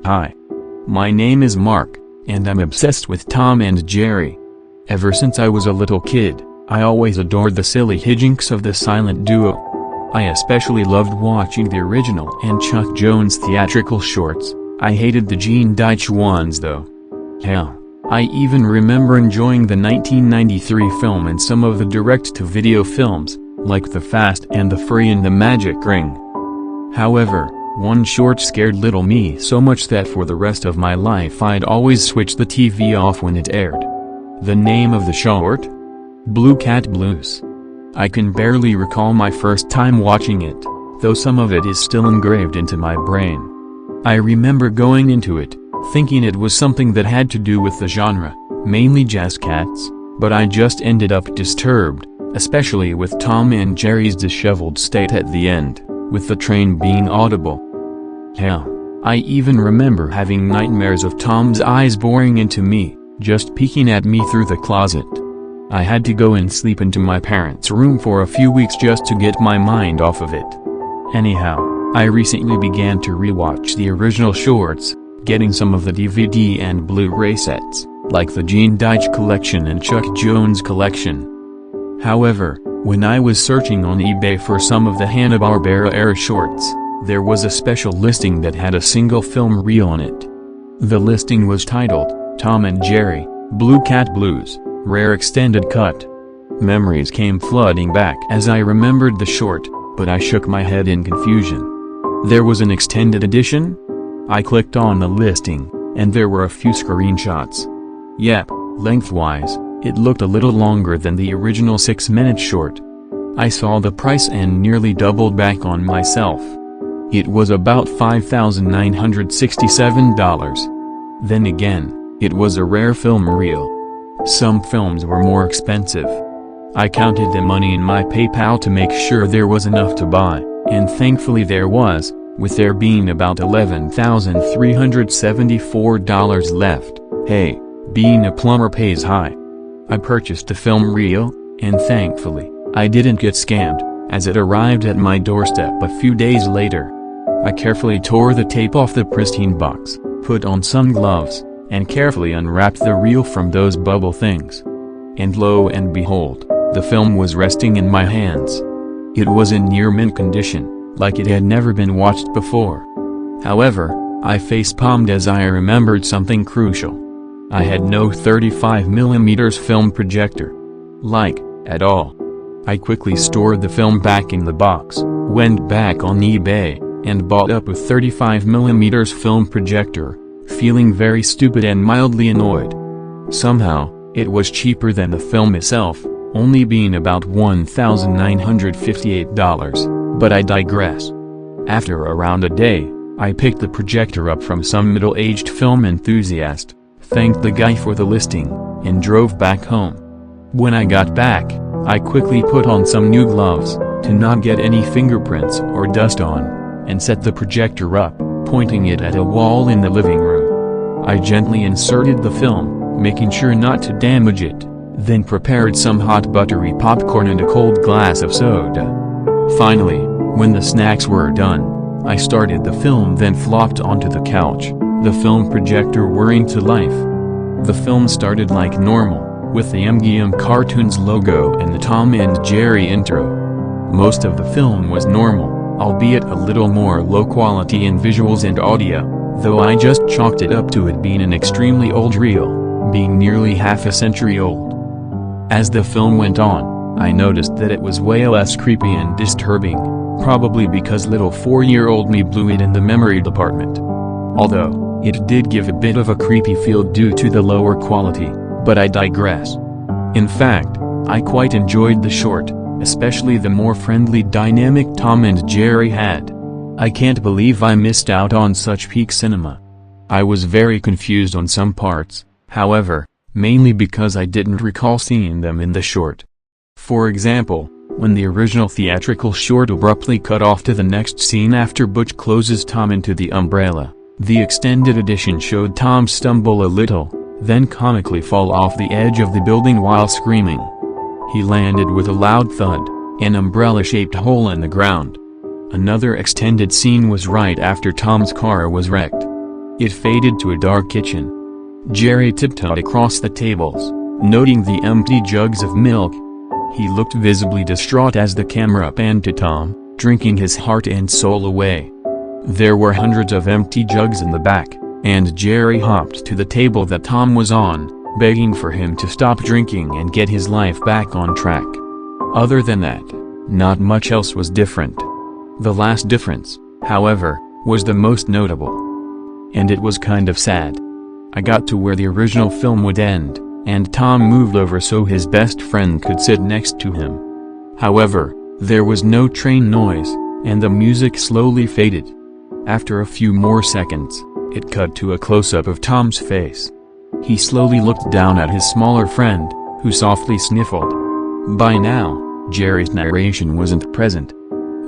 Hi. My name is Mark, and I'm obsessed with Tom and Jerry. Ever since I was a little kid, I always adored the silly hijinks of the silent duo. I especially loved watching the original and Chuck Jones theatrical shorts. I hated the Gene Deitch ones though. Hell, I even remember enjoying the 1993 film and some of the direct-to-video films, like The Fast and the Furry and the Magic Ring. However, one short scared little me so much that for the rest of my life I'd always switch the TV off when it aired. The name of the short? Blue Cat Blues. I can barely recall my first time watching it, though some of it is still engraved into my brain. I remember going into it, thinking it was something that had to do with the genre, mainly jazz cats, but I just ended up disturbed, especially with Tom and Jerry's disheveled state at the end, with the train being audible. Hell, I even remember having nightmares of Tom's eyes boring into me, just peeking at me through the closet. I had to go and sleep into my parents' room for a few weeks just to get my mind off of it. Anyhow, I recently began to rewatch the original shorts, getting some of the DVD and Blu-ray sets, like the Gene Deitch collection and Chuck Jones collection. However, when I was searching on eBay for some of the Hanna-Barbera era shorts, there was a special listing that had a single film reel on it. The listing was titled, Tom and Jerry, Blue Cat Blues, Rare Extended Cut. Memories came flooding back as I remembered the short, but I shook my head in confusion. There was an extended edition? I clicked on the listing, and there were a few screenshots. Yep, lengthwise, it looked a little longer than the original 6-minute short. I saw the price and nearly doubled back on myself. It was about $5,967. Then again, it was a rare film reel. Some films were more expensive. I counted the money in my PayPal to make sure there was enough to buy, and thankfully there was, with there being about $11,374 left. Hey, being a plumber pays high. I purchased the film reel, and thankfully, I didn't get scammed, as it arrived at my doorstep a few days later. I carefully tore the tape off the pristine box, put on some gloves, and carefully unwrapped the reel from those bubble things. And lo and behold, the film was resting in my hands. It was in near mint condition, like it had never been watched before. However, I facepalmed as I remembered something crucial. I had no 35mm film projector. Like, at all. I quickly stored the film back in the box, went back on eBay, and bought up a 35mm film projector, feeling very stupid and mildly annoyed. Somehow, it was cheaper than the film itself, only being about $1,958, but I digress. After around a day, I picked the projector up from some middle-aged film enthusiast, thanked the guy for the listing, and drove back home. When I got back, I quickly put on some new gloves, to not get any fingerprints or dust on, and set the projector up, pointing it at a wall in the living room. I gently inserted the film, making sure not to damage it, then prepared some hot buttery popcorn and a cold glass of soda. Finally, when the snacks were done, I started the film then flopped onto the couch, the film projector whirring to life. The film started like normal, with the MGM Cartoons logo and the Tom and Jerry intro. Most of the film was normal, albeit a little more low quality in visuals and audio, though I just chalked it up to it being an extremely old reel, being nearly half a century old. As the film went on, I noticed that it was way less creepy and disturbing, probably because little 4-year-old me blew it in the memory department. Although, it did give a bit of a creepy feel due to the lower quality, but I digress. In fact, I quite enjoyed the short, especially the more friendly dynamic Tom and Jerry had. I can't believe I missed out on such peak cinema. I was very confused on some parts, however, mainly because I didn't recall seeing them in the short. For example, when the original theatrical short abruptly cut off to the next scene after Butch closes Tom into the umbrella, the extended edition showed Tom stumble a little, then comically fall off the edge of the building while screaming. He landed with a loud thud, an umbrella-shaped hole in the ground. Another extended scene was right after Tom's car was wrecked. It faded to a dark kitchen. Jerry tiptoed across the tables, noting the empty jugs of milk. He looked visibly distraught as the camera panned to Tom, drinking his heart and soul away. There were hundreds of empty jugs in the back, and Jerry hopped to the table that Tom was on, begging for him to stop drinking and get his life back on track. Other than that, not much else was different. The last difference, however, was the most notable. And it was kind of sad. I got to where the original film would end, and Tom moved over so his best friend could sit next to him. However, there was no train noise, and the music slowly faded. After a few more seconds, it cut to a close-up of Tom's face. He slowly looked down at his smaller friend, who softly sniffled. By now, Jerry's narration wasn't present.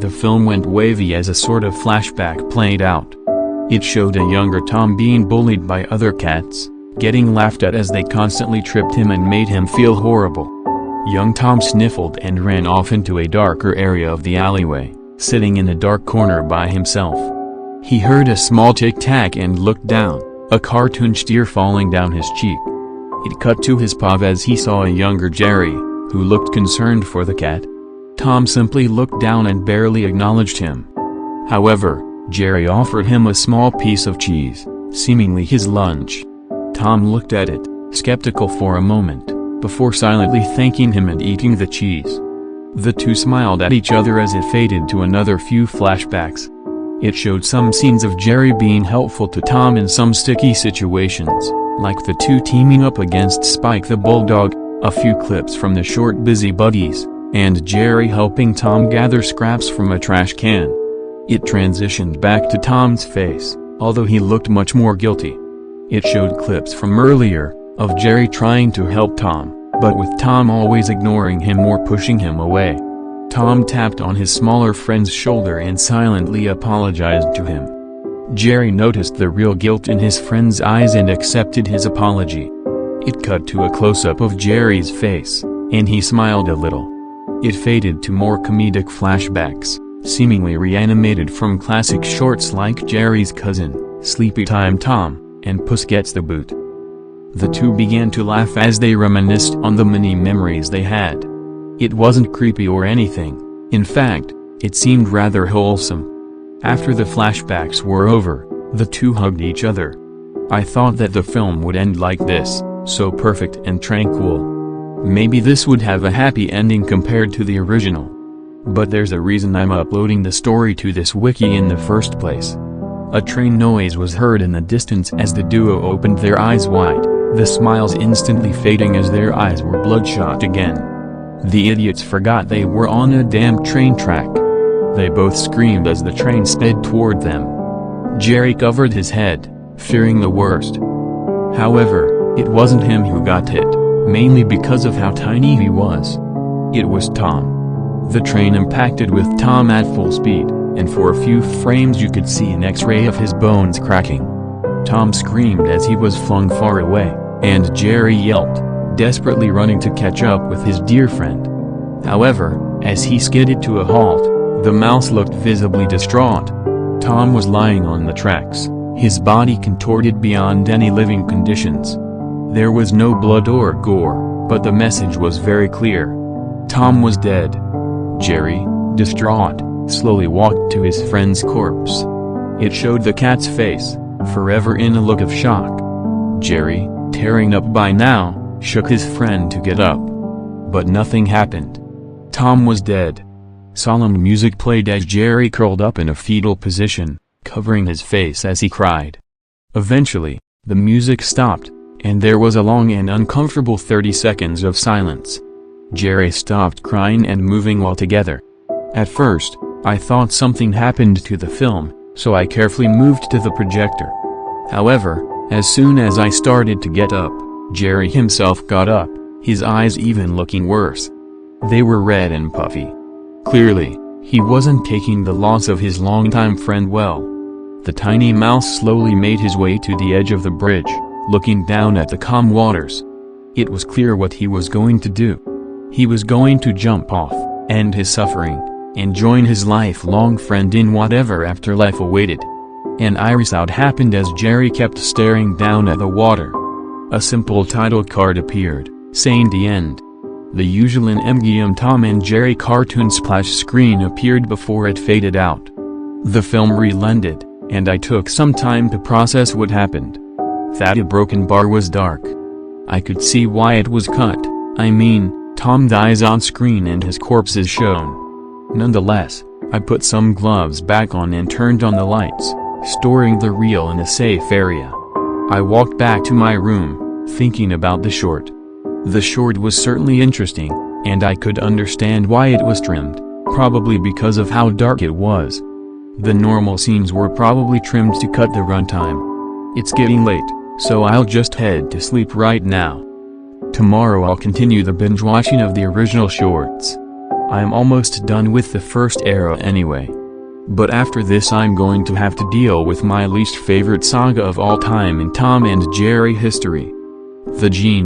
The film went wavy as a sort of flashback played out. It showed a younger Tom being bullied by other cats, getting laughed at as they constantly tripped him and made him feel horrible. Young Tom sniffled and ran off into a darker area of the alleyway, sitting in a dark corner by himself. He heard a small tic-tac and looked down, a cartoon tear falling down his cheek. It cut to his paw as he saw a younger Jerry, who looked concerned for the cat. Tom simply looked down and barely acknowledged him. However, Jerry offered him a small piece of cheese, seemingly his lunch. Tom looked at it, skeptical for a moment, before silently thanking him and eating the cheese. The two smiled at each other as it faded to another few flashbacks. It showed some scenes of Jerry being helpful to Tom in some sticky situations, like the two teaming up against Spike the Bulldog, a few clips from the short Busy Buddies, and Jerry helping Tom gather scraps from a trash can. It transitioned back to Tom's face, although he looked much more guilty. It showed clips from earlier, of Jerry trying to help Tom, but with Tom always ignoring him or pushing him away. Tom tapped on his smaller friend's shoulder and silently apologized to him. Jerry noticed the real guilt in his friend's eyes and accepted his apology. It cut to a close-up of Jerry's face, and he smiled a little. It faded to more comedic flashbacks, seemingly reanimated from classic shorts like Jerry's Cousin, Sleepy Time Tom, and Puss Gets the Boot. The two began to laugh as they reminisced on the many memories they had. It wasn't creepy or anything. In fact, it seemed rather wholesome. After the flashbacks were over, the two hugged each other. I thought that the film would end like this, so perfect and tranquil. Maybe this would have a happy ending compared to the original. But there's a reason I'm uploading the story to this wiki in the first place. A train noise was heard in the distance as the duo opened their eyes wide, the smiles instantly fading as their eyes were bloodshot again. The idiots forgot they were on a damn train track. They both screamed as the train sped toward them. Jerry covered his head, fearing the worst. However, it wasn't him who got hit, mainly because of how tiny he was. It was Tom. The train impacted with Tom at full speed, and for a few frames you could see an X-ray of his bones cracking. Tom screamed as he was flung far away, and Jerry yelped, desperately running to catch up with his dear friend. However, as he skidded to a halt, the mouse looked visibly distraught. Tom was lying on the tracks, his body contorted beyond any living conditions. There was no blood or gore, but the message was very clear. Tom was dead. Jerry, distraught, slowly walked to his friend's corpse. It showed the cat's face, forever in a look of shock. Jerry, tearing up by now, shook his friend to get up. But nothing happened. Tom was dead. Solemn music played as Jerry curled up in a fetal position, covering his face as he cried. Eventually, the music stopped, and there was a long and uncomfortable 30 seconds of silence. Jerry stopped crying and moving altogether. At first, I thought something happened to the film, so I carefully moved to the projector. However, as soon as I started to get up, Jerry himself got up, his eyes even looking worse. They were red and puffy. Clearly, he wasn't taking the loss of his longtime friend well. The tiny mouse slowly made his way to the edge of the bridge, looking down at the calm waters. It was clear what he was going to do. He was going to jump off, end his suffering, and join his lifelong friend in whatever afterlife awaited. An iris out happened as Jerry kept staring down at the water. A simple title card appeared, saying the end. The usual MGM Tom and Jerry cartoon splash screen appeared before it faded out. The film relented, and I took some time to process what happened. That broken bar was dark. I could see why it was cut. I mean, Tom dies on screen and his corpse is shown. Nonetheless, I put some gloves back on and turned on the lights, storing the reel in a safe area. I walked back to my room, thinking about the short. The short was certainly interesting, and I could understand why it was trimmed, probably because of how dark it was. The normal scenes were probably trimmed to cut the runtime. It's getting late, so I'll just head to sleep right now. Tomorrow I'll continue the binge watching of the original shorts. I'm almost done with the first era anyway. But after this I'm going to have to deal with my least favorite saga of all time in Tom and Jerry history. The Gene.